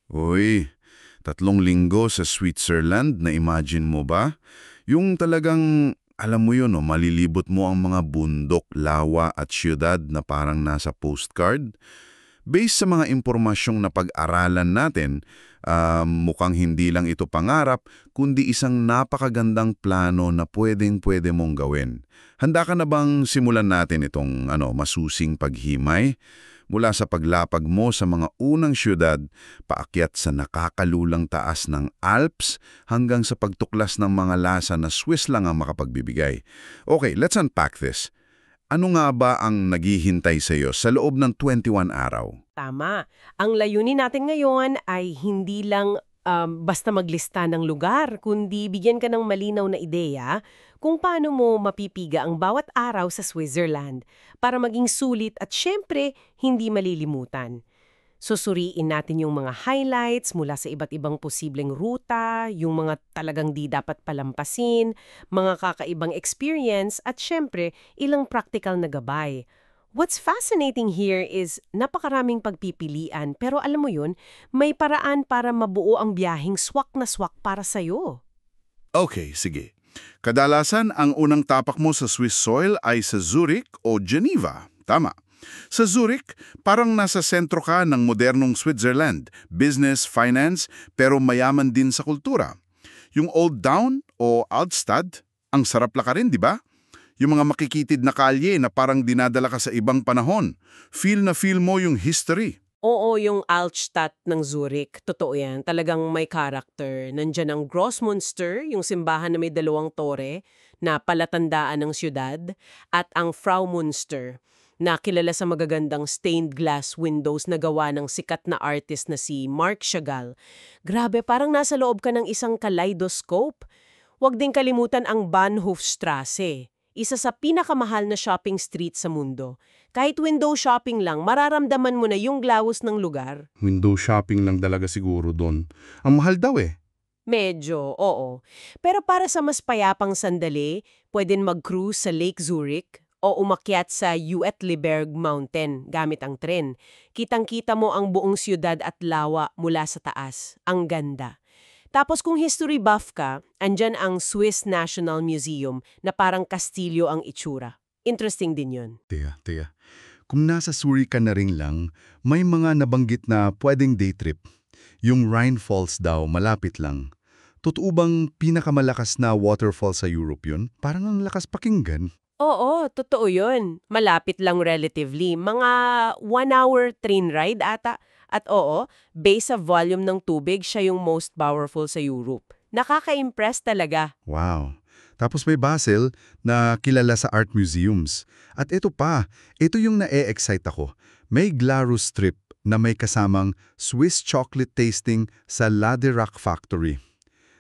Uy, 3 linggo sa Switzerland, na-imagine mo ba? Yung talagang, alam mo yun, malilibot mo ang mga bundok, lawa at syudad na parang nasa postcard. Based sa mga impormasyong napag-aralan natin, mukhang hindi lang ito pangarap, kundi isang napakagandang plano na pwedeng-pwede mong gawin. Handa ka na bang simulan natin itong masusing paghimay? Mula sa paglapag mo sa mga unang syudad, paakyat sa nakakalulang taas ng Alps, hanggang sa pagtuklas ng mga lasa na Swiss lang ang makapagbibigay. Okay, let's unpack this. Ano nga ba ang naghihintay sa iyo sa loob ng 21 araw? Tama. Ang layunin natin ngayon ay hindi lang basta maglista ng lugar, kundi bigyan ka ng malinaw na ideya kung paano mo mapipiga ang bawat araw sa Switzerland para maging sulit at syempre hindi malilimutan. Susuriin natin yung mga highlights mula sa iba't ibang posibleng ruta, yung mga talagang di dapat palampasin, mga kakaibang experience at syempre ilang practical na gabay. What's fascinating here is napakaraming pagpipilian pero alam mo yun, may paraan para mabuo ang biyaheng swak na swak para sa'yo. Okay, sige. Kadalasan, ang unang tapak mo sa Swiss soil ay sa Zurich o Geneva. Tama. Sa Zurich, parang nasa sentro ka ng modernong Switzerland, business, finance, pero mayaman din sa kultura. Yung Old Town o Altstadt, ang sarap lakarin, di ba? Yung mga makikitid na kalye na parang dinadala ka sa ibang panahon. Feel na feel mo yung history. Oo, yung Altstadt ng Zurich, totoo yan. Talagang may character. Nandyan ang Grossmünster, yung simbahan na may 2 tore na palatandaan ng siyudad, at ang Fraumünster, na kilala sa magagandang stained glass windows na gawa ng sikat na artist na si Marc Chagall. Grabe, parang nasa loob ka ng isang kaleidoscope. Huwag din kalimutan ang Bahnhofstrasse, isa sa pinakamahal na shopping street sa mundo. Kahit window shopping lang, mararamdaman mo na yung glawos ng lugar. Window shopping lang talaga siguro doon. Ang mahal daw eh. Medyo, oo. Pero para sa mas payapang sandali, pwedeng mag-cruise sa Lake Zurich o umakyat sa Uetliberg Mountain gamit ang tren. Kitang-kita mo ang buong siyudad at lawa mula sa taas. Ang ganda. Tapos kung history buff ka, andyan ang Swiss National Museum na parang kastilyo ang itsura. Interesting din yun. Tiya. Kung nasa Zurich ka na rin lang, may mga nabanggit na pwedeng day trip. Yung Rhine Falls daw, malapit lang. Totoo bang pinakamalakas na waterfall sa Europe yun? Parang ang lakas pakinggan. Oo, totoo yun. Malapit lang relatively. Mga 1 hour train ride ata. At oo, base sa volume ng tubig, siya yung most powerful sa Europe. Nakaka-impress talaga. Wow. Tapos may Basel na kilala sa art museums. At ito pa, ito yung na-e-excite ako. May Glarus trip na may kasamang Swiss chocolate tasting sa La Dirac Factory.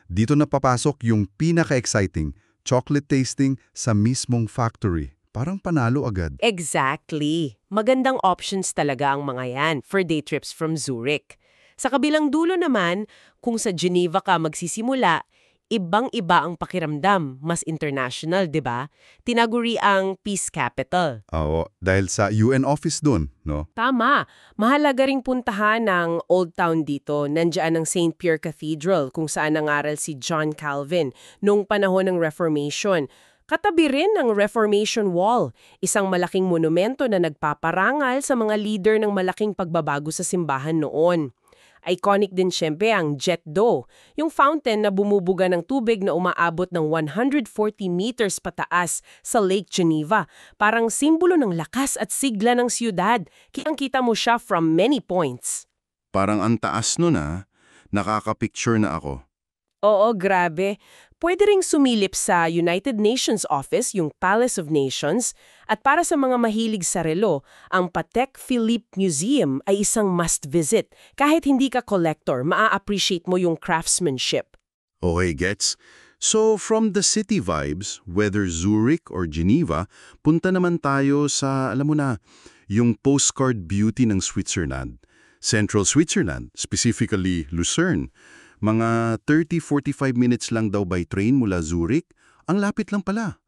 Dito na papasok yung pinaka-exciting, chocolate tasting sa mismong factory. Parang panalo agad. Exactly. Magandang options talaga ang mga yan for day trips from Zurich. Sa kabilang dulo naman, kung sa Geneva ka magsisimula, ibang-iba ang pakiramdam, mas international, 'di ba? Tinaguri ang peace capital. Oo, dahil sa UN office dun, no? Tama. Mahalaga ring puntahan ng Old Town dito. Nandiyan ang St. Pierre Cathedral kung saan nangaral si John Calvin noong panahon ng Reformation. Katabi rin ang Reformation Wall, isang malaking monumento na nagpaparangal sa mga leader ng malaking pagbabago sa simbahan noon. Iconic din siyempre ang Jet d'eau, yung fountain na bumubuga ng tubig na umaabot ng 140 meters pataas sa Lake Geneva. Parang simbolo ng lakas at sigla ng siyudad. Kitang-kita mo siya from many points. Parang ang taas nun nakaka-picture na ako. Oo, grabe. Pwede ring sumilip sa United Nations Office, yung Palace of Nations, at para sa mga mahilig sa relo, ang Patek Philippe Museum ay isang must-visit. Kahit hindi ka collector, maa-appreciate mo yung craftsmanship. Okay, gets. So, from the city vibes, whether Zurich or Geneva, punta naman tayo sa, alam mo na, yung postcard beauty ng Switzerland. Central Switzerland, specifically Lucerne. Mga 30-45 minutes lang daw by train mula Zurich. Ang lapit lang pala.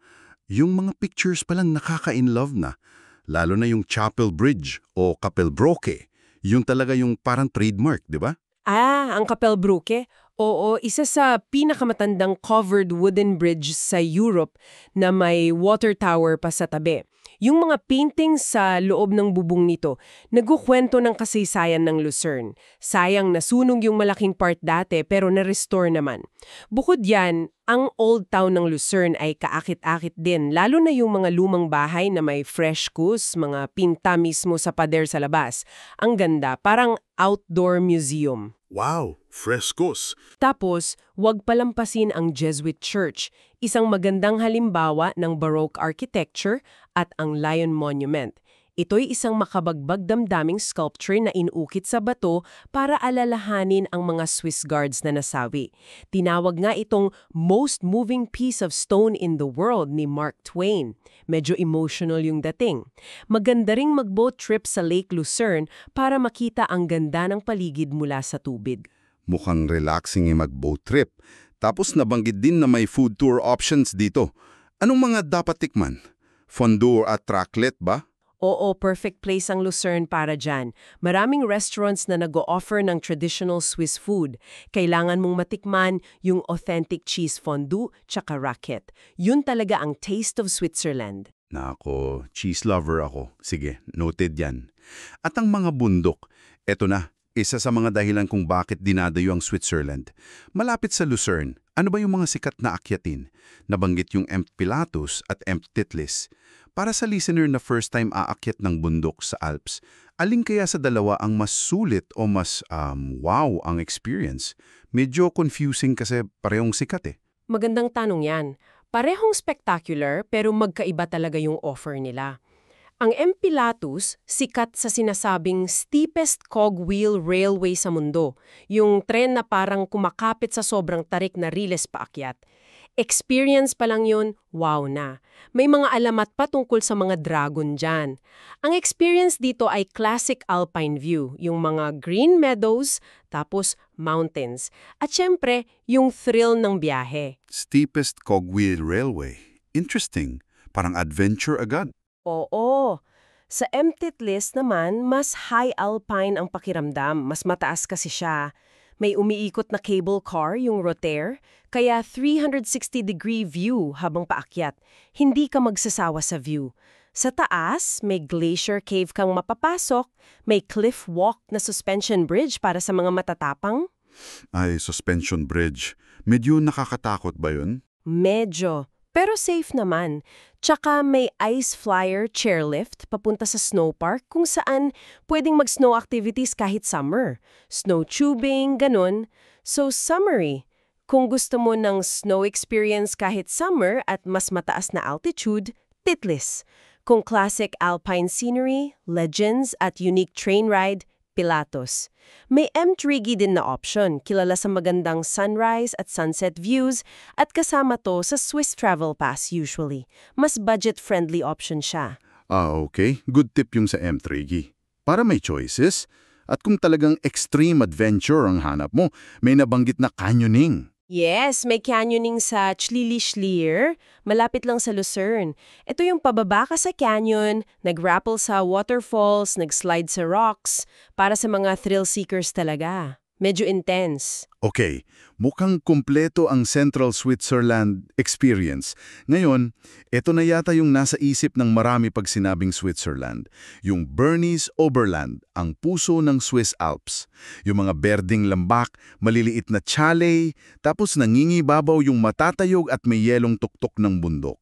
Yung mga pictures palang nakaka-in-love na. Lalo na yung Chapel Bridge o Kapellbrücke. Yung talaga yung parang trademark, di ba? Ang Kapell Brücke? Oo, isa sa pinakamatandang covered wooden bridge sa Europe na may water tower pa sa tabi. Yung mga paintings sa loob ng bubong nito, nagkukwento ng kasaysayan ng Lucerne. Sayang nasunog yung malaking part dati pero na-restore naman. Bukod yan, ang Old Town ng Lucerne ay kaakit-akit din, lalo na yung mga lumang bahay na may frescoes, mga pinta mismo sa pader sa labas. Ang ganda, parang outdoor museum. Wow, frescoes! Tapos, huwag palampasin ang Jesuit Church, isang magandang halimbawa ng Baroque architecture at ang Lion Monument. Ito'y isang makabagbag damdaming sculpture na inuukit sa bato para alalahanin ang mga Swiss Guards na nasawi. Tinawag nga itong most moving piece of stone in the world ni Mark Twain. Medyo emotional yung dating. Maganda ring mag-boat trip sa Lake Lucerne para makita ang ganda ng paligid mula sa tubig. Mukhang relaxing yung mag-boat trip. Tapos nabanggit din na may food tour options dito. Anong mga dapat tikman? Fondue at raclette ba? Oo, perfect place ang Lucerne para dyan. Maraming restaurants na nag-o-offer ng traditional Swiss food. Kailangan mong matikman yung authentic cheese fondue tsaka raclette. Yun talaga ang taste of Switzerland. Nako, cheese lover ako. Sige, noted yan. At ang mga bundok, eto na, isa sa mga dahilan kung bakit dinadayo ang Switzerland. Malapit sa Lucerne, ano ba yung mga sikat na akyatin? Nabanggit yung Mount Pilatus at Mount Titlis. Para sa listener na first time aakyat ng bundok sa Alps, alin kaya sa dalawa ang mas sulit o mas wow ang experience? Medyo confusing kasi parehong sikat eh. Magandang tanong yan. Parehong spectacular pero magkaiba talaga yung offer nila. Ang M. Pilatus, sikat sa sinasabing steepest cogwheel railway sa mundo, yung tren na parang kumakapit sa sobrang tarik na riles paakyat. Experience pa lang yun, wow na. May mga alamat pa tungkol sa mga dragon dyan. Ang experience dito ay classic alpine view, yung mga green meadows, tapos mountains. At syempre, yung thrill ng biyahe. Steepest cogwheel railway. Interesting. Parang adventure agad. Oo. Sa Titlis naman, mas high alpine ang pakiramdam. Mas mataas kasi siya. May umiikot na cable car, yung Rotaire, kaya 360-degree view habang paakyat. Hindi ka magsasawa sa view. Sa taas, may glacier cave kang mapapasok, may cliff walk na suspension bridge para sa mga matatapang. Ay, suspension bridge. Medyo nakakatakot ba yun? Medyo. Pero safe naman. Tsaka may ice flyer chairlift papunta sa snow park kung saan pwedeng mag-snow activities kahit summer. Snow tubing, ganun. So summary, kung gusto mo ng snow experience kahit summer at mas mataas na altitude, Titlis. Kung classic alpine scenery, legends at unique train ride, Pilatus. May M-Trigi din na option, kilala sa magandang sunrise at sunset views at kasama to sa Swiss Travel Pass usually. Mas budget-friendly option siya. Okay. Good tip yung sa M3G. Para may choices. At kung talagang extreme adventure ang hanap mo, may nabanggit na canyoning. Yes, may canyoning sa Schliere, malapit lang sa Lucerne. Ito yung pababa ka sa canyon, nag-rappel sa waterfalls, nag-slide sa rocks, para sa mga thrill seekers talaga. Medyo intense. Okay, mukhang kumpleto ang Central Switzerland experience. Ngayon, ito na yata yung nasa isip ng marami pag sinabing Switzerland. Yung Bernese Oberland, ang puso ng Swiss Alps. Yung mga berding lambak, maliliit na chalet, tapos nangingibabaw yung matatayog at may yelong tuktok ng bundok.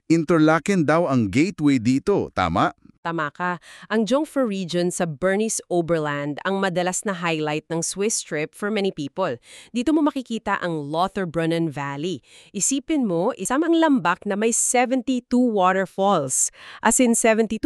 Interlaken daw ang gateway dito, tama? Tama ka. Ang Jungfrau region sa Bernese Oberland ang madalas na highlight ng Swiss trip for many people. Dito mo makikita ang Lotharbrunnen Valley. Isipin mo, isang lambak na may 72 waterfalls. As in 72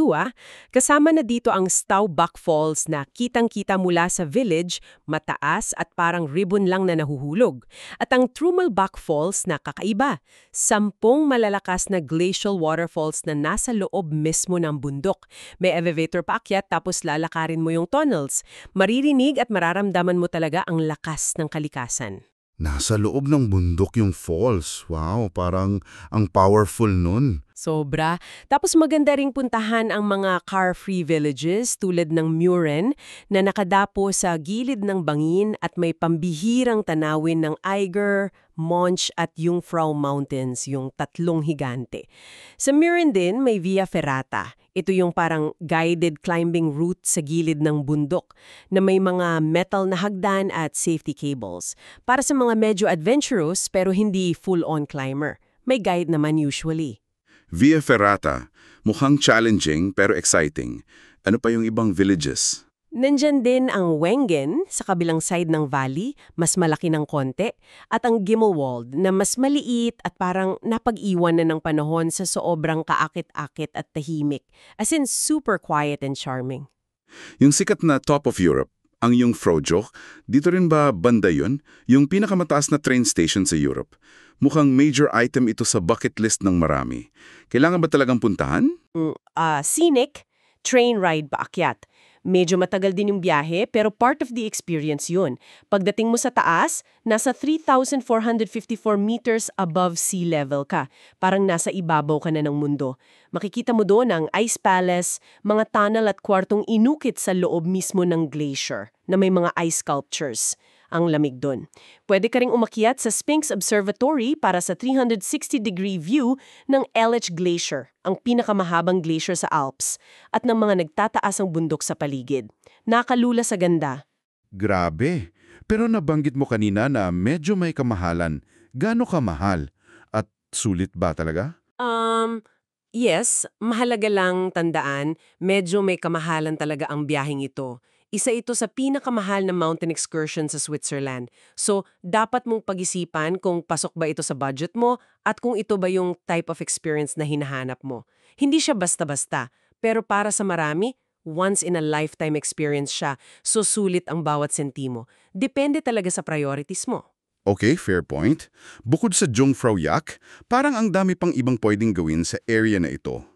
Kasama na dito ang Staubach Falls na kitang-kita mula sa village, mataas at parang ribbon lang na nahuhulog. At ang Trummelbach Falls na kakaiba. 10 malalakas na glacial waterfalls na nasa loob mismo ng bundok. May elevator paakyat tapos lalakarin mo yung tunnels. Maririnig at mararamdaman mo talaga ang lakas ng kalikasan. Nasa loob ng bundok yung falls. Wow, parang ang powerful nun. Sobra. Tapos maganda ring puntahan ang mga car-free villages tulad ng Muren na nakadapo sa gilid ng bangin at may pambihirang tanawin ng Eiger, Monch at Jungfrau Mountains, yung tatlong higante. Sa Muren din may Via Ferrata. Ito yung parang guided climbing route sa gilid ng bundok na may mga metal na hagdan at safety cables. Para sa mga medyo adventurous pero hindi full-on climber. May guide naman usually. Via Ferrata, mukhang challenging pero exciting. Ano pa yung ibang villages? Nandyan din ang Wengen sa kabilang side ng valley, mas malaki ng konti, at ang Gimmelwald na mas maliit at parang napag-iwan na ng panahon sa sobrang kaakit-akit at tahimik. As in, super quiet and charming. Yung sikat na Top of Europe, ang yung Frojo, dito rin ba banda yun? Yung pinakamataas na train station sa Europe. Mukhang major item ito sa bucket list ng marami. Kailangan ba talagang puntahan? Scenic, train ride paakyat. Medyo matagal din yung biyahe pero part of the experience yun. Pagdating mo sa taas, nasa 3,454 meters above sea level ka. Parang nasa ibabaw ka na ng mundo. Makikita mo doon ang Ice Palace, mga tunnel at kwartong inukit sa loob mismo ng glacier na may mga ice sculptures. Ang lamig doon. Pwede ka ring umakyat sa Sphinx Observatory para sa 360-degree view ng LH Glacier, ang pinakamahabang glacier sa Alps, at ng mga nagtataasang bundok sa paligid. Nakalula sa ganda. Grabe. Pero nabanggit mo kanina na medyo may kamahalan. Gaano kamahal? At sulit ba talaga? Yes, mahalaga lang tandaan, medyo may kamahalan talaga ang biyaheng ito. Isa ito sa pinakamahal na mountain excursion sa Switzerland. So, dapat mong pag-isipan kung pasok ba ito sa budget mo at kung ito ba yung type of experience na hinahanap mo. Hindi siya basta-basta, pero para sa marami, once-in-a-lifetime experience siya, so sulit ang bawat sentimo. Depende talaga sa priorities mo. Okay, fair point. Bukod sa Jungfrau Yak, parang ang dami pang ibang pwedeng gawin sa area na ito.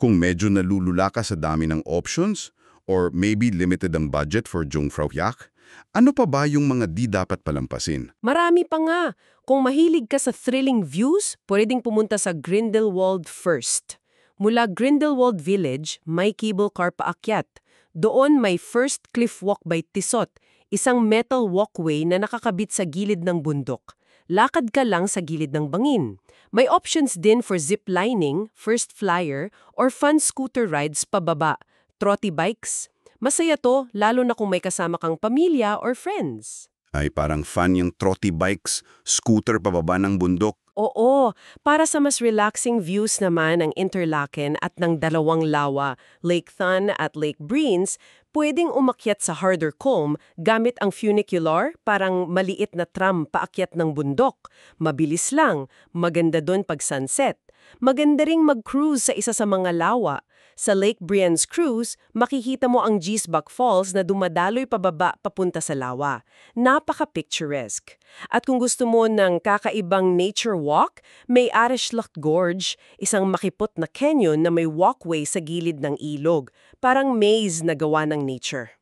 Kung medyo nalulula ka sa dami ng options, or maybe limited ang budget for Jungfrau Yak, ano pa ba yung mga di dapat palampasin? Marami pa nga. Kung mahilig ka sa thrilling views, pwedeng pumunta sa Grindelwald first. Mula Grindelwald Village, may cable car paakyat. Doon may first cliff walk by Tissot, isang metal walkway na nakakabit sa gilid ng bundok. Lakad ka lang sa gilid ng bangin. May options din for zip lining, first flyer, or fun scooter rides pababa, trotty bikes. Masaya to, lalo na kung may kasama kang pamilya or friends. Ay parang fun yung trotty bikes, scooter pababa ng bundok. Oo, para sa mas relaxing views naman ng Interlaken at ng dalawang lawa, Lake Thun at Lake Breens, pwedeng umakyat sa Harder Kulm gamit ang funicular, parang maliit na tram paakyat ng bundok. Mabilis lang, maganda doon pag sunset. Maganda ring mag-cruise sa isa sa mga lawa. Sa Lake Brienz Cruise, makikita mo ang Giesbach Falls na dumadaloy pababa papunta sa lawa. Napaka-picturesque. At kung gusto mo ng kakaibang nature walk, may Arischlucht Gorge, isang makipot na canyon na may walkway sa gilid ng ilog. Parang maze na gawa ng nature.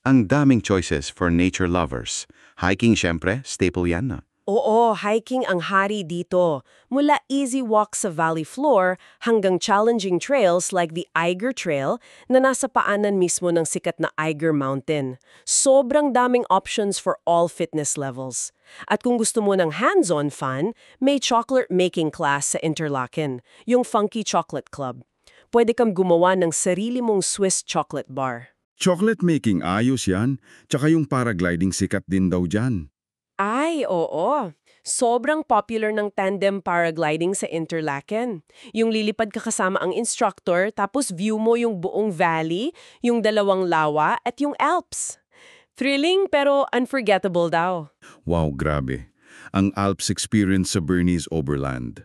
Ang daming choices for nature lovers. Hiking syempre, staple yan na. Oo, hiking ang hari dito. Mula easy walks sa valley floor hanggang challenging trails like the Eiger Trail na nasa paanan mismo ng sikat na Eiger Mountain. Sobrang daming options for all fitness levels. At kung gusto mo ng hands-on fun, may chocolate making class sa Interlaken, yung Funky Chocolate Club. Pwede kang gumawa ng sarili mong Swiss chocolate bar. Chocolate making ayos yan, tsaka yung paragliding sikat din daw dyan. Ay, oo. Sobrang popular ng tandem paragliding sa Interlaken. Yung lilipad ka kasama ang instructor tapos view mo yung buong valley, yung dalawang lawa at yung Alps. Thrilling pero unforgettable daw. Wow, grabe. Ang Alps experience sa Bernese Oberland.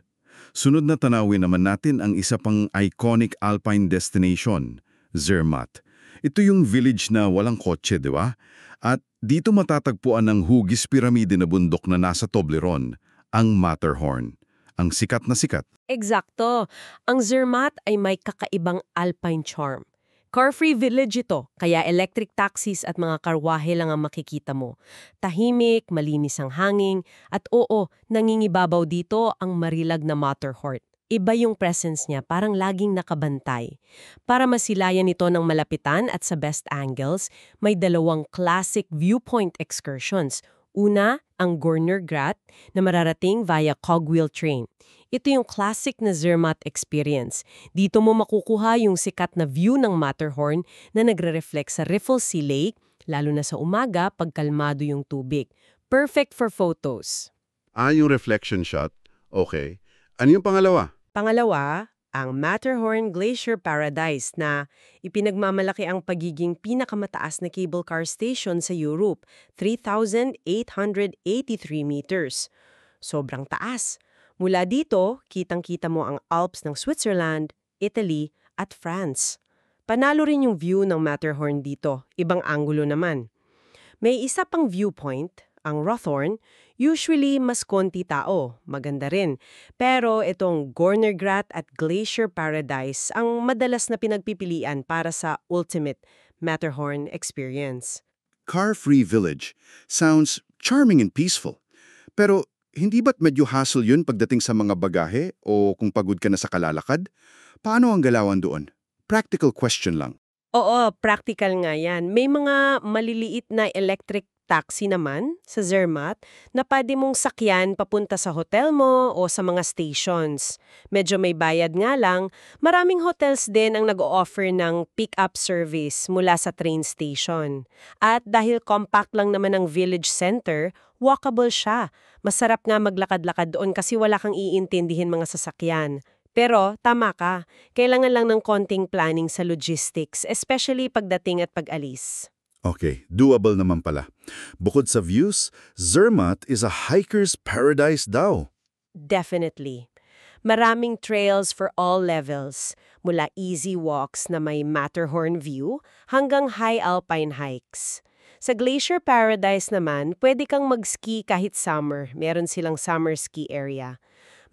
Sunod na tanawin naman natin ang isa pang iconic alpine destination, Zermatt. Ito yung village na walang kotse, di ba? At dito matatagpuan ang hugis piramide na bundok na nasa Toblerone, ang Matterhorn. Ang sikat na sikat. Eksakto. Ang Zermatt ay may kakaibang alpine charm. Car-free village ito, kaya electric taxis at mga karwahe lang ang makikita mo. Tahimik, malinis ang hangin, at oo, nangingibabaw dito ang marilag na Matterhorn. Iba yung presence niya, parang laging nakabantay. Para masilayan ito ng malapitan at sa best angles, may dalawang classic viewpoint excursions. Una, ang Gorner Grat na mararating via cogwheel train. Ito yung classic na Zermatt experience. Dito mo makukuha yung sikat na view ng Matterhorn na nagre-reflect sa Riffle Sea Lake, lalo na sa umaga pag kalmado yung tubig. Perfect for photos. Yung reflection shot. Okay. Ano yung pangalawa? Pangalawa, ang Matterhorn Glacier Paradise na ipinagmamalaki ang pagiging pinakamataas na cable car station sa Europe, 3,883 meters. Sobrang taas. Mula dito, kitang-kita mo ang Alps ng Switzerland, Italy, at France. Panalo rin yung view ng Matterhorn dito, ibang anggulo naman. May isa pang viewpoint, ang Rothorn, usually mas konti tao, maganda rin. Pero itong Gorner Grat at Glacier Paradise ang madalas na pinagpipilian para sa ultimate Matterhorn experience. Car-free village. Sounds charming and peaceful. Pero hindi ba't medyo hassle yun pagdating sa mga bagahe o kung pagod ka na sa kalalakad? Paano ang galawan doon? Practical question lang. Oo, practical nga yan. May mga maliliit na electric taxi naman sa Zermatt na pwede mong sakyan papunta sa hotel mo o sa mga stations. Medyo may bayad nga lang, maraming hotels din ang nag-o-offer ng pick-up service mula sa train station. At dahil compact lang naman ang village center, walkable siya. Masarap nga maglakad-lakad doon kasi wala kang iintindihin mga sasakyan. Pero tama ka, kailangan lang ng konting planning sa logistics, especially pagdating at pag-alis. Okay, doable naman pala. Bukod sa views, Zermatt is a hiker's paradise daw. Definitely. Maraming trails for all levels, mula easy walks na may Matterhorn view hanggang high alpine hikes. Sa Glacier Paradise naman, pwede kang mag-ski kahit summer. Meron silang summer ski area.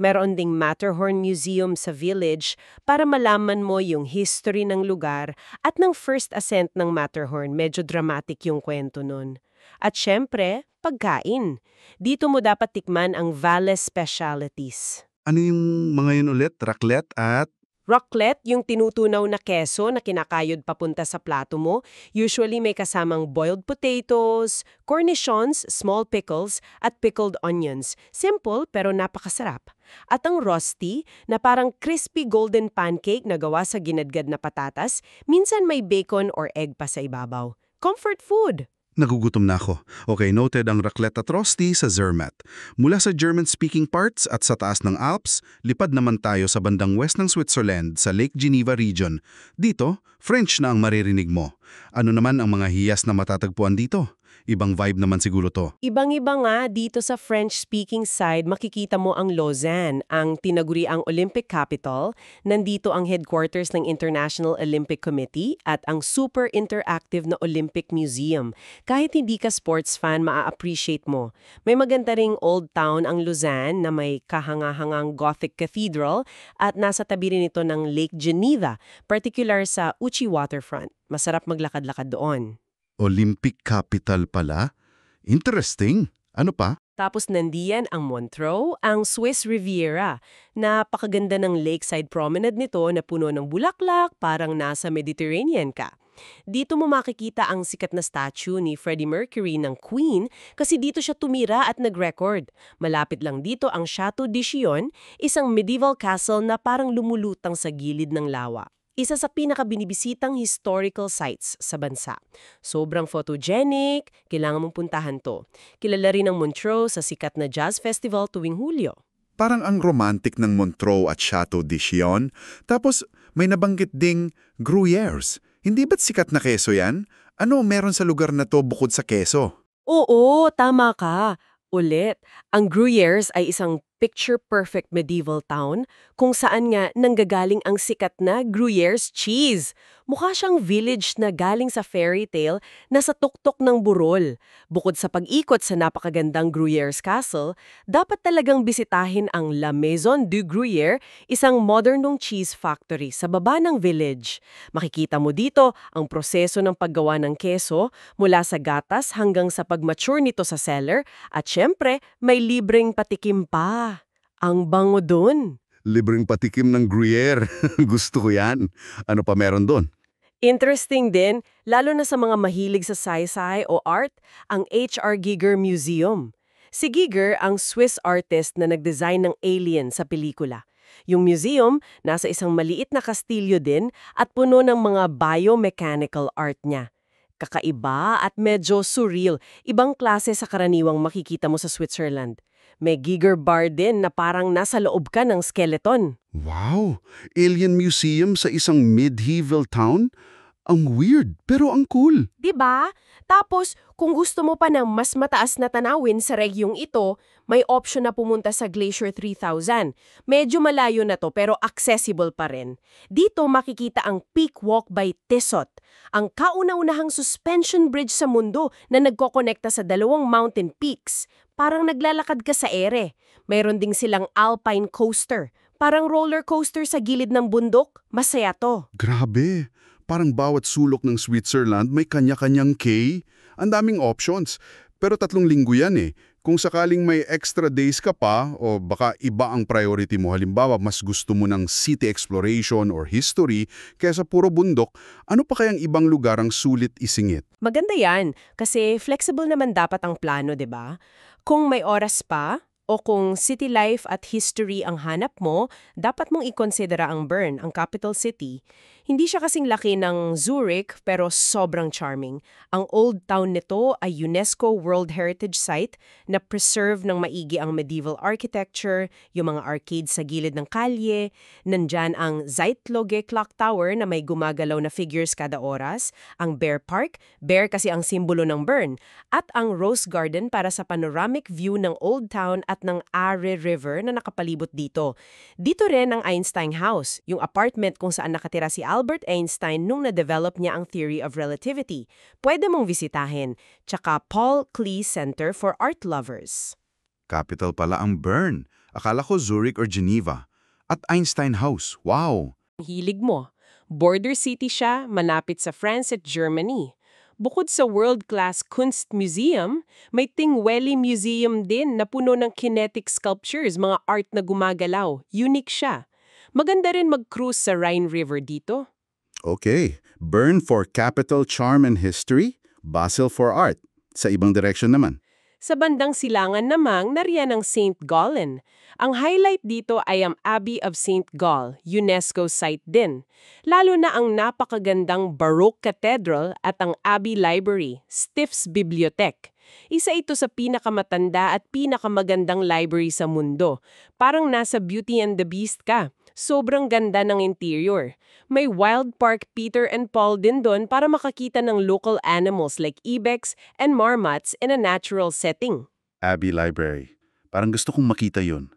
Meron ding Matterhorn Museum sa village para malaman mo yung history ng lugar at ng first ascent ng Matterhorn. Medyo dramatic yung kwento nun. At syempre, pagkain. Dito mo dapat tikman ang Valles specialties. Ano yung mga yun ulit? Raclette at... Raclette, yung tinutunaw na keso na kinakayod papunta sa plato mo, usually may kasamang boiled potatoes, cornichons, small pickles, at pickled onions. Simple pero napakasarap. At ang rosti, na parang crispy golden pancake na gawa sa ginadgad na patatas, minsan may bacon or egg pa sa ibabaw. Comfort food! Nagugutom na ako. Okay, noted ang raclette at rosti sa Zermatt. Mula sa German-speaking parts at sa taas ng Alps, lipad naman tayo sa bandang west ng Switzerland sa Lake Geneva region. Dito, French na ang maririnig mo. Ano naman ang mga hiyas na matatagpuan dito? Ibang vibe naman siguro to. Ibang-iba nga dito sa French-speaking side, makikita mo ang Lausanne, ang tinaguriang Olympic capital. Nandito ang headquarters ng International Olympic Committee at ang super interactive na Olympic Museum. Kahit hindi ka sports fan, maa-appreciate mo. May maganda ring old town ang Lausanne na may kahanga-hangang Gothic cathedral at nasa tabi rin ito ng Lake Geneva, particular sa Uchi waterfront. Masarap maglakad-lakad doon. Olympic capital pala? Interesting. Ano pa? Tapos nandiyan ang Montreux, ang Swiss Riviera. Napakaganda ng lakeside promenade nito na puno ng bulaklak, parang nasa Mediterranean ka. Dito mo makikita ang sikat na statue ni Freddie Mercury ng Queen kasi dito siya tumira at nag-record. Malapit lang dito ang Chateau de Chillon, isang medieval castle na parang lumulutang sa gilid ng lawa. Isa sa pinakabinibisitang historical sites sa bansa. Sobrang photogenic, kailangan mong puntahan to. Kilala rin ang Montreux sa sikat na jazz festival tuwing Hulyo. Parang ang romantic ng Montreux at Chateau de Chillon. Tapos may nabanggit ding Gruyères. Hindi ba't sikat na keso yan? Ano meron sa lugar na to bukod sa keso? Oo, tama ka. Ulit, ang Gruyères ay isang picture-perfect medieval town kung saan nga nanggagaling ang sikat na Gruyères cheese. Mukha siyang village na galing sa fairy tale na sa tuktok ng burol. Bukod sa pag-ikot sa napakagandang Gruyères Castle, dapat talagang bisitahin ang La Maison du Gruyère, isang modernong cheese factory sa baba ng village. Makikita mo dito ang proseso ng paggawa ng keso mula sa gatas hanggang sa pag-mature nito sa cellar at syempre may libreng patikim pa. Ang bango dun. libreng patikim ng Gruyere. Gusto ko yan. Ano pa meron doon? Interesting din, lalo na sa mga mahilig sa saysay o art, ang H.R. Giger Museum. Si Giger ang Swiss artist na nag-design ng alien sa pelikula. Yung museum, nasa isang maliit na kastilyo din at puno ng mga biomechanical art niya. Kakaiba at medyo surreal, ibang klase sa karaniwang makikita mo sa Switzerland. May Giger bar din na parang nasa loob ka ng skeleton. Wow! Alien Museum sa isang medieval town? Ang weird, pero ang cool. 'Di ba? Tapos, kung gusto mo pa ng mas mataas na tanawin sa regyong ito, may option na pumunta sa Glacier 3000. Medyo malayo na to pero accessible pa rin. Dito makikita ang Peak Walk by Tissot, ang kauna-unahang suspension bridge sa mundo na nagkokonekta sa dalawang mountain peaks. Parang naglalakad ka sa ere. Mayroon ding silang alpine coaster. Parang roller coaster sa gilid ng bundok. Masaya to. Grabe! Parang bawat sulok ng Switzerland may kanya-kanyang key. Ang daming options. Pero 3 linggo yan eh. Kung sakaling may extra days ka pa o baka iba ang priority mo, halimbawa mas gusto mo ng city exploration or history kaysa puro bundok, ano pa kayang ibang lugar ang sulit isingit? Maganda yan, kasi flexible naman dapat ang plano, 'di ba? Kung may oras pa, o kung city life at history ang hanap mo, dapat mong ikonsidera ang Bern, ang capital city. Hindi siya kasing laki ng Zurich pero sobrang charming. Ang old town nito ay UNESCO World Heritage Site na preserve ng maigi ang medieval architecture, yung mga arcades sa gilid ng kalye, nandyan ang Zeitloge Clock Tower na may gumagalaw na figures kada oras, ang Bear Park, bear kasi ang simbolo ng Bern, at ang Rose Garden para sa panoramic view ng Old Town at ng Aare River na nakapalibot dito. Dito rin ang Einstein House, yung apartment kung saan nakatira si Albert Einstein nung na-develop niya ang theory of relativity. Pwede mong bisitahin. Tsaka Paul Klee Center for Art Lovers. Capital pala ang Bern. Akala ko Zurich or Geneva. At Einstein House. Wow! Hilig mo. Border city siya, malapit sa France at Germany. Bukod sa world-class Kunstmuseum, may Tingwelly Museum din na puno ng kinetic sculptures, mga art na gumagalaw. Unique siya. Maganda rin mag-cruise sa Rhine River dito. Okay. Bern for capital, charm and history, Basel for art. Sa ibang direction naman. Sa bandang silangan namang nariyan ang St. Gallen. Ang highlight dito ay ang Abbey of St. Gall, UNESCO site din. Lalo na ang napakagandang Baroque Cathedral at ang Abbey Library, Stift's Bibliothek. Isa ito sa pinakamatanda at pinakamagandang library sa mundo. Parang nasa Beauty and the Beast ka. Sobrang ganda ng interior. May Wild Park Peter and Paul din doon para makakita ng local animals like ibex and marmots in a natural setting. Abbey Library. Parang gusto kong makita yun.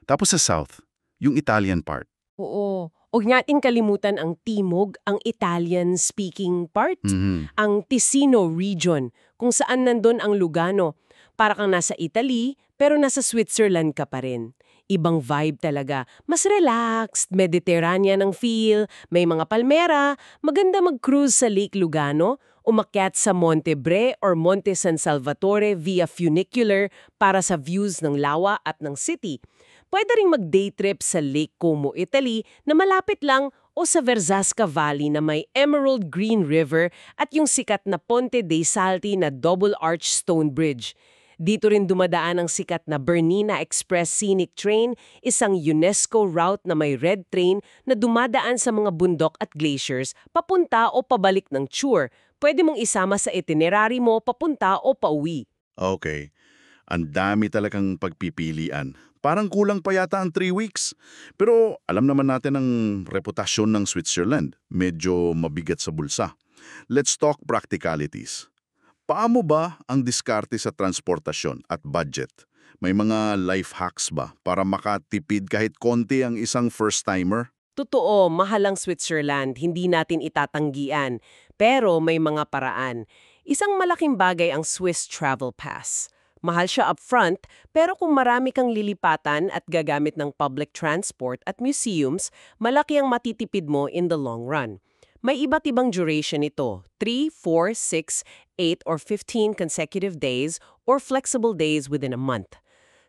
Tapos sa south, yung Italian part. Oo. Huwag natin kalimutan ang Timog, ang Italian-speaking part. Ang Ticino region, kung saan nandun ang Lugano. Para kang nasa Italy, pero nasa Switzerland ka pa rin. Ibang vibe talaga. Mas relaxed, Mediterranean ang feel, may mga palmera, maganda mag-cruise sa Lake Lugano, umakyat sa Monte Bre or Monte San Salvatore via funicular para sa views ng lawa at ng city. Pwede ring mag-day trip sa Lake Como, Italy na malapit lang o sa Verzasca Valley na may Emerald Green River at yung sikat na Ponte dei Salti na double arch stone bridge. Dito rin dumadaan ang sikat na Bernina Express Scenic Train, isang UNESCO route na may red train na dumadaan sa mga bundok at glaciers papunta o pabalik ng tour. Pwede mong isama sa itinerary mo papunta o pauwi. Okay. Ang dami talagang pagpipilian. Parang kulang pa yata ang 3 weeks. Pero alam naman natin ang reputasyon ng Switzerland. Medyo mabigat sa bulsa. Let's talk practicalities. Paano ba ang diskarte sa transportasyon at budget? May mga life hacks ba para makatipid kahit konti ang isang first-timer? Totoo, mahal ang Switzerland, hindi natin itatanggian. Pero may mga paraan. Isang malaking bagay ang Swiss Travel Pass. Mahal siya upfront, pero kung marami kang lilipatan at gagamit ng public transport at museums, malaki ang matitipid mo in the long run. May iba't ibang duration ito, 3, 4, 6, 8, or 15 consecutive days or flexible days within a month.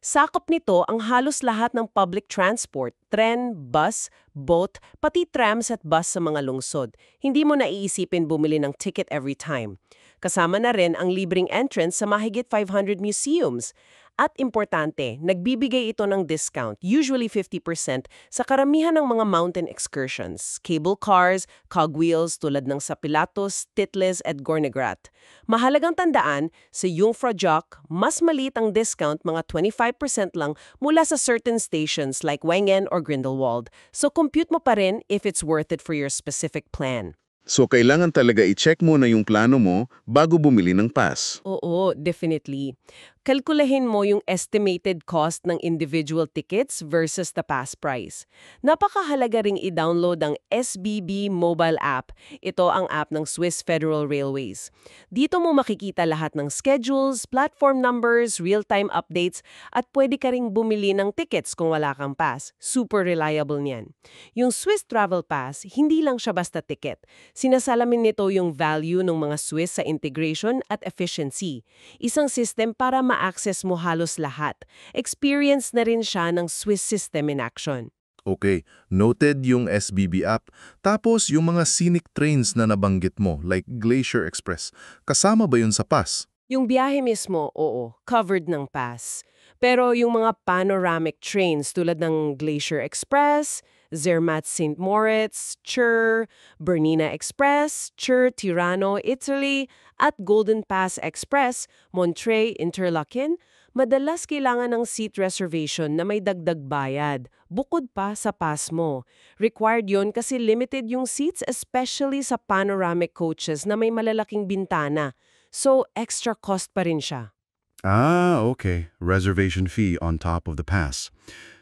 Sakop nito ang halos lahat ng public transport, tren, bus, boat, pati trams at bus sa mga lungsod. Hindi mo naiisipin bumili ng ticket every time. Kasama na rin ang libreng entrance sa mahigit 500 museums. At importante, nagbibigay ito ng discount, usually 50%, sa karamihan ng mga mountain excursions, cable cars, cogwheels tulad ng sa Pilatus, Titlis at Gornegrat. Mahalagang tandaan, sa Jungfrau Joch, mas maliit ang discount, mga 25% lang mula sa certain stations like Wengen or Grindelwald. So compute mo pa rin if it's worth it for your specific plan. So kailangan talaga i-check mo na yung plano mo bago bumili ng pass. Oo, definitely. Kalkulahin mo yung estimated cost ng individual tickets versus the pass price. Napakahalaga ring i-download ang SBB mobile app. Ito ang app ng Swiss Federal Railways. Dito mo makikita lahat ng schedules, platform numbers, real-time updates, at pwede ka ring bumili ng tickets kung wala kang pass. Super reliable niyan. Yung Swiss Travel Pass, hindi lang siya basta ticket. Sinasalamin nito yung value ng mga Swiss sa integration at efficiency. Isang system para ma-access mo halos lahat. Experience na rin siya ng Swiss system in action. Okay, noted yung SBB app. Tapos yung mga scenic trains na nabanggit mo, like Glacier Express, kasama ba yun sa pass? Yung biyahe mismo, oo, covered ng pass. Pero yung mga panoramic trains tulad ng Glacier Express, Zermatt St. Moritz, Chur, Bernina Express, Chur, Tirano, Italy, at Golden Pass Express, Monterey, Interlaken, madalas kailangan ng seat reservation na may dagdag bayad, bukod pa sa pass mo. Required yon kasi limited yung seats, especially sa panoramic coaches na may malalaking bintana. So, extra cost pa rin siya. Okay. Reservation fee on top of the pass.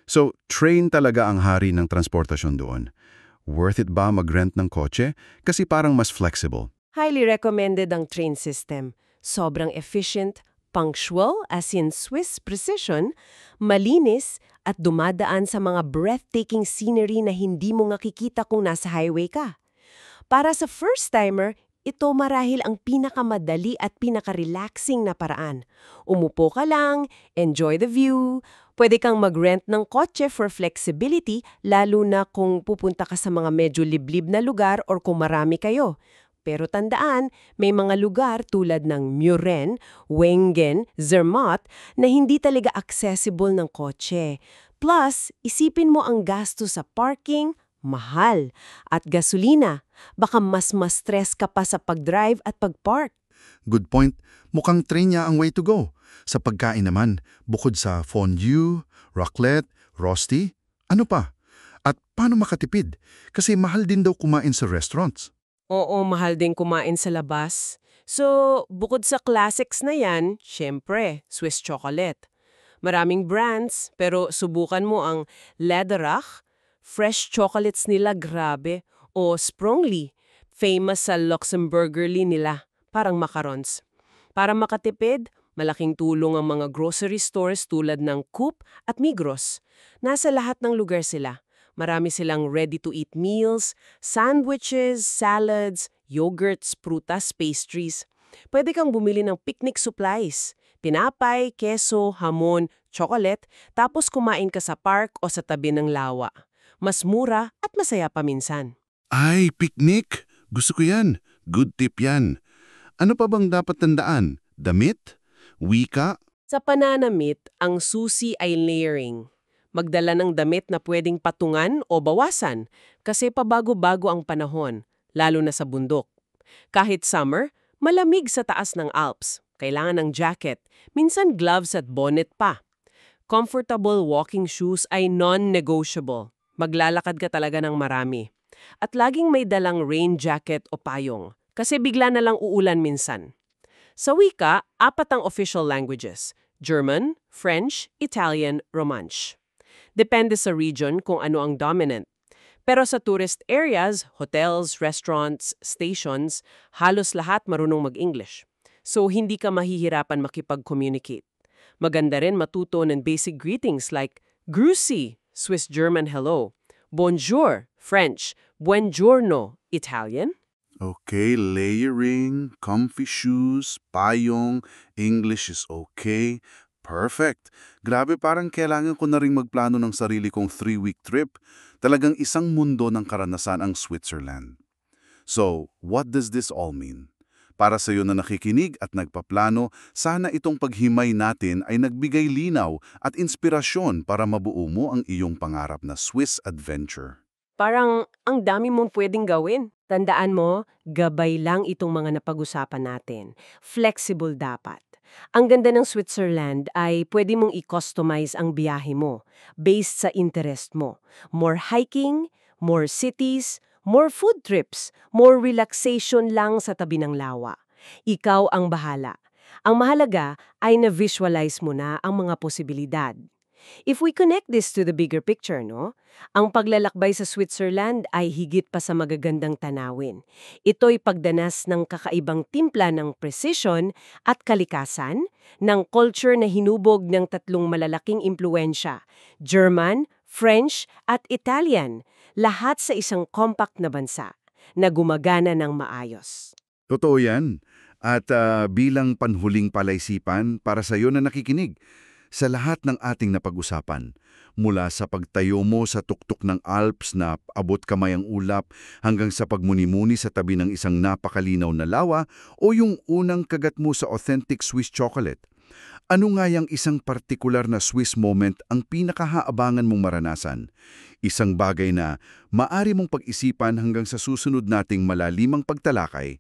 So, train talaga ang hari ng transportasyon doon. Worth it ba mag-rent ng kotse? Kasi parang mas flexible. Highly recommended ang train system. Sobrang efficient, punctual as in Swiss precision, malinis at dumadaan sa mga breathtaking scenery na hindi mo nakikita kung nasa highway ka. Para sa first-timer, ito marahil ang pinakamadali at pinaka-relaxing na paraan. Umupo ka lang, enjoy the view. Pwede kang mag-rent ng kotse for flexibility, lalo na kung pupunta ka sa mga medyo liblib na lugar or kung marami kayo. Pero tandaan, may mga lugar tulad ng Muren, Wengen, Zermatt na hindi talaga accessible ng kotse. Plus, isipin mo ang gasto sa parking, mahal, at gasolina. Baka mas stress ka pa sa pag-drive at pag-park. Good point. Mukhang train niya ang way to go. Sa pagkain naman, bukod sa fondue, raclette, rosti, ano pa? At paano makatipid? Kasi mahal din daw kumain sa restaurants. Oo, mahal din kumain sa labas. So, bukod sa classics na yan, syempre, Swiss chocolate. Maraming brands, pero subukan mo ang Lederach, fresh chocolates nila grabe, o Sprongli, famous sa Luxemburgerly nila, parang macarons. Para makatipid, malaking tulong ang mga grocery stores tulad ng Coop at Migros. Nasa lahat ng lugar sila. Marami silang ready-to-eat meals, sandwiches, salads, yogurts, prutas, pastries. Pwede kang bumili ng picnic supplies, tinapay, keso, hamon, chocolate, tapos kumain ka sa park o sa tabi ng lawa. Mas mura at masaya pa minsan. Ay, picnic! Gusto ko yan. Good tip yan. Ano pa bang dapat tandaan? Damit? Wika? Sa pananamit, ang susi ay layering. Magdala ng damit na pwedeng patungan o bawasan kasi pabago-bago ang panahon, lalo na sa bundok. Kahit summer, malamig sa taas ng Alps. Kailangan ng jacket, minsan gloves at bonnet pa. Comfortable walking shoes ay non-negotiable. Maglalakad ka talaga ng marami. At laging may dalang rain jacket o payong kasi bigla na lang uulan minsan. Sa wika, 4 ang official languages: German, French, Italian, Romansh. Depende sa region kung ano ang dominant. Pero sa tourist areas, hotels, restaurants, stations, halos lahat marunong mag-English. So hindi ka mahihirapan makipag-communicate. Maganda rin matuto ng basic greetings like Grüezi, Swiss-German hello, Bonjour, French, Buongiorno, Italian. Okay, layering, comfy shoes, payong, English is okay. Perfect. Grabe, parang kailangan ko na ring magplano ng sarili kong 3-week trip. Talagang isang mundo ng karanasan ang Switzerland. So, what does this all mean? Para sa iyo na nakikinig at nagpaplano, sana itong paghimay natin ay nagbigay linaw at inspirasyon para mabuo mo ang iyong pangarap na Swiss adventure. Parang ang dami mong pwedeng gawin. Tandaan mo, gabay lang itong mga napag-usapan natin. Flexible dapat. Ang ganda ng Switzerland ay pwede mong i-customize ang biyahe mo based sa interest mo. More hiking, more cities, more food trips, more relaxation lang sa tabi ng lawa. Ikaw ang bahala. Ang mahalaga ay na-visualize mo na ang mga posibilidad. If we connect this to the bigger picture, no? Ang paglalakbay sa Switzerland ay higit pa sa magagandang tanawin. Ito'y pagdanas ng kakaibang timpla ng precision at kalikasan, ng culture na hinubog ng tatlong malalaking impluensya, German, French at Italian, lahat sa isang compact na bansa na gumagana ng maayos. Totoo yan. At bilang panhuling palaisipan para sa iyo na nakikinig, sa lahat ng ating napag-usapan, mula sa pagtayo mo sa tuktok ng Alps na abot kamay ang ulap hanggang sa pagmuni-muni sa tabi ng isang napakalinaw na lawa o yung unang kagat mo sa authentic Swiss chocolate. Ano nga yung isang partikular na Swiss moment ang pinakahaabangan mong maranasan? Isang bagay na maari mong pag-isipan hanggang sa susunod nating malalimang pagtalakay.